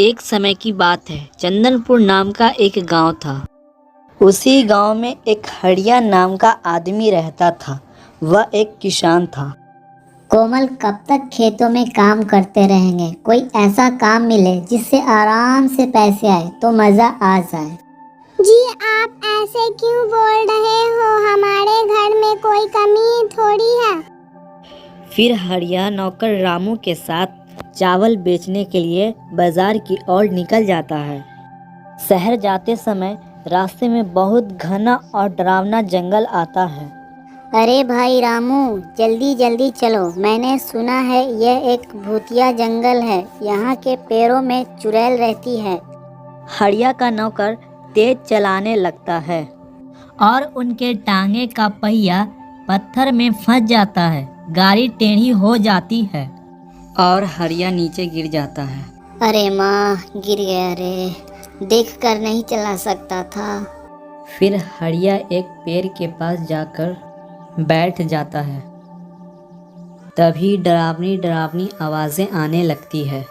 एक समय की बात है। चंदनपुर नाम का एक गांव था। उसी गांव में एक हड़िया नाम का आदमी रहता था। वह एक किसान था। कोमल, कब तक खेतों में काम करते रहेंगे? कोई ऐसा काम मिले जिससे आराम से पैसे आए तो मजा आ जाए। जी, आप ऐसे क्यों बोल रहे हो? हमारे घर में कोई कमी थोड़ी है। फिर हड़िया नौकर रामू के साथ चावल बेचने के लिए बाजार की ओर निकल जाता है। शहर जाते समय रास्ते में बहुत घना और डरावना जंगल आता है। अरे भाई रामू, जल्दी जल्दी चलो। मैंने सुना है यह एक भूतिया जंगल है। यहाँ के पेड़ों में चुड़ैल रहती है। हड़िया का नौकर तेज चलाने लगता है और उनके टांगे का पहिया पत्थर में फंस जाता है। गाड़ी टेढ़ी हो जाती है और हड़िया नीचे गिर जाता है। अरे माँ, गिर गया रे। देख कर नहीं चला सकता था। फिर हड़िया एक पेड़ के पास जाकर बैठ जाता है। तभी डरावनी डरावनी आवाज़ें आने लगती है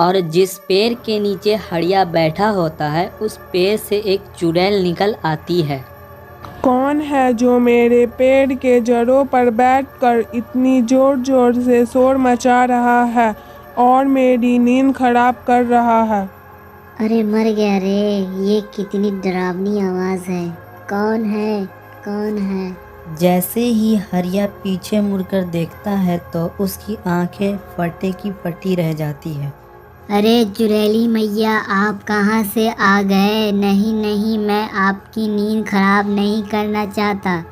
और जिस पेड़ के नीचे हड़िया बैठा होता है उस पेड़ से एक चुड़ैल निकल आती है। कौन है जो मेरे पेड़ के जड़ों पर बैठकर इतनी जोर जोर से शोर मचा रहा है और मेरी नींद खराब कर रहा है? अरे मर गया रे। ये कितनी डरावनी आवाज़ है। कौन है? कौन है? जैसे ही हड़िया पीछे मुड़कर देखता है तो उसकी आंखें फटे की फटी रह जाती है। अरे चुड़ैली मैया, आप कहाँ से आ गए? नहीं नहीं, मैं आपकी नींद खराब नहीं करना चाहता।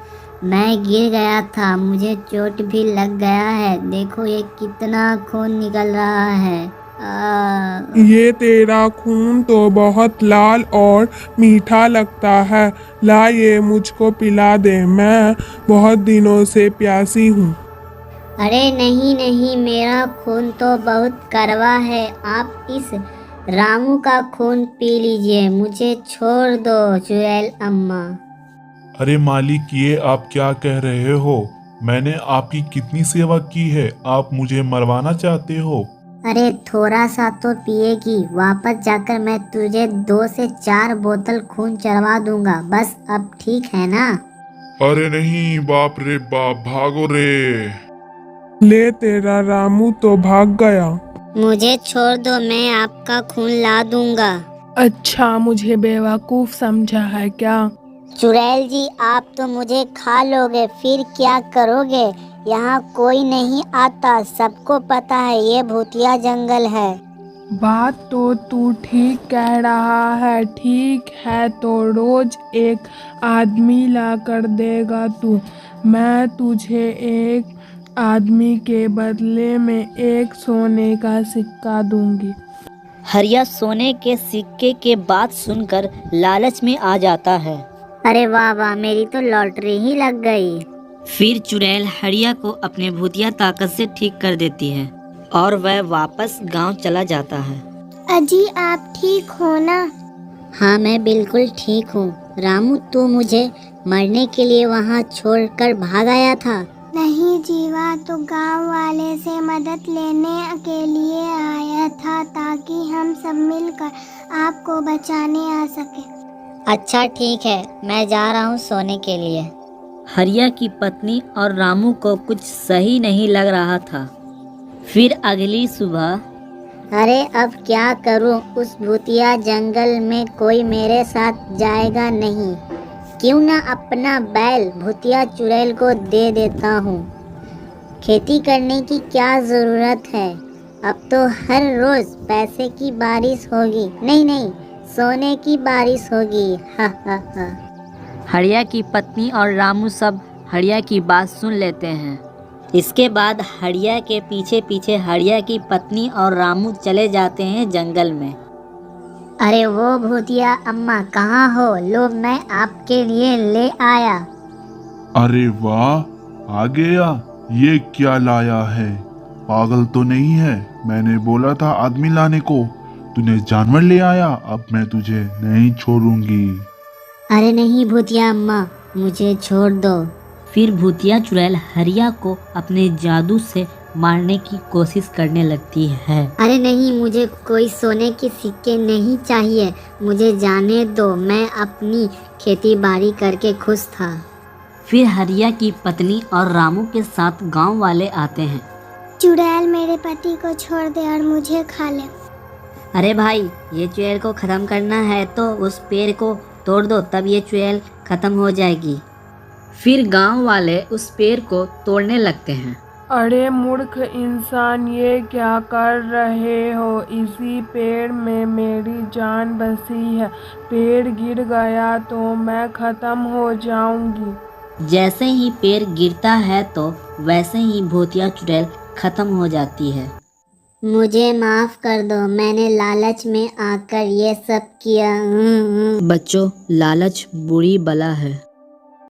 मैं गिर गया था, मुझे चोट भी लग गया है। देखो ये कितना खून निकल रहा है। ये तेरा खून तो बहुत लाल और मीठा लगता है। ला, ये मुझको पिला दे। मैं बहुत दिनों से प्यासी हूँ। अरे नहीं नहीं, मेरा खून तो बहुत कड़वा है। आप इस रामू का खून पी लीजिए। मुझे छोड़ दो चुड़ैल अम्मा। अरे मालिक, ये आप क्या कह रहे हो? मैंने आपकी कितनी सेवा की है, आप मुझे मरवाना चाहते हो? अरे थोड़ा सा तो पिएगी। वापस जाकर मैं तुझे 2 से 4 बोतल खून चढ़वा दूंगा। बस अब ठीक है ना? अरे नहीं, बाप रे बाप, भागो रे। ले, तेरा रामू तो भाग गया। मुझे छोड़ दो, मैं आपका खून ला दूंगा। अच्छा, मुझे बेवकूफ समझा है क्या? चुड़ैल जी, आप तो मुझे खा लोगे, फिर क्या करोगे? यहाँ कोई नहीं आता, सबको पता है ये भूतिया जंगल है। बात तो तू ठीक कह रहा है। ठीक है, तो रोज एक आदमी ला कर देगा तू। मैं तुझे एक आदमी के बदले में एक सोने का सिक्का दूंगी। हड़िया सोने के सिक्के के बात सुनकर लालच में आ जाता है। अरे वाह वाह, मेरी तो लॉटरी ही लग गई। फिर चुड़ैल हड़िया को अपने भूतिया ताकत से ठीक कर देती है और वह वापस गांव चला जाता है। अजी, आप ठीक हो ना? हाँ, मैं बिल्कुल ठीक हूँ। रामू, तू मुझे मरने के लिए वहाँ छोड़कर भाग आया था? नहीं जीवा, तो गांव वाले से मदद लेने के लिए आया था ताकि हम सब मिलकर आपको बचाने आ सके। अच्छा ठीक है, मैं जा रहा हूँ सोने के लिए। हड़िया की पत्नी और रामू को कुछ सही नहीं लग रहा था। फिर अगली सुबह, अरे अब क्या करूँ? उस भूतिया जंगल में कोई मेरे साथ जाएगा नहीं। क्यों ना अपना बैल भूतिया चुड़ैल को दे देता हूँ। खेती करने की क्या ज़रूरत है? अब तो हर रोज़ पैसे की बारिश होगी। नहीं नहीं, सोने की बारिश होगी। हा हा हा। हड़िया की पत्नी और रामू सब हड़िया की बात सुन लेते हैं। इसके बाद हड़िया के पीछे पीछे हड़िया की पत्नी और रामू चले जाते हैं जंगल में। अरे वो भूतिया अम्मा कहाँ हो? लो, मैं आपके लिए ले आया। अरे वाह, आ गया। ये क्या लाया है? पागल तो नहीं है? मैंने बोला था आदमी लाने को, तूने जानवर ले आया। अब मैं तुझे नहीं छोड़ूंगी। अरे नहीं भूतिया अम्मा, मुझे छोड़ दो। फिर भूतिया चुड़ैल हड़िया को अपने जादू से मारने की कोशिश करने लगती है। अरे नहीं, मुझे कोई सोने के सिक्के नहीं चाहिए, मुझे जाने दो, मैं अपनी खेती बाड़ी करके खुश था। फिर हरिया की पत्नी और रामू के साथ गांव वाले आते हैं। चुड़ैल मेरे पति को छोड़ दे और मुझे खा ले। अरे भाई, ये चुड़ैल को ख़त्म करना है तो उस पेड़ को तोड़ दो, तब ये चुड़ैल ख़त्म हो जाएगी। फिर गांव वाले उस पेड़ को तोड़ने लगते हैं। अरे मूर्ख इंसान, ये क्या कर रहे हो? इसी पेड़ में मेरी जान बसी है, पेड़ गिर गया तो मैं ख़त्म हो जाऊंगी। जैसे ही पेड़ गिरता है तो वैसे ही भूतिया चुड़ैल ख़त्म हो जाती है। मुझे माफ कर दो, मैंने लालच में आकर ये सब किया। बच्चों, लालच बुरी बला है।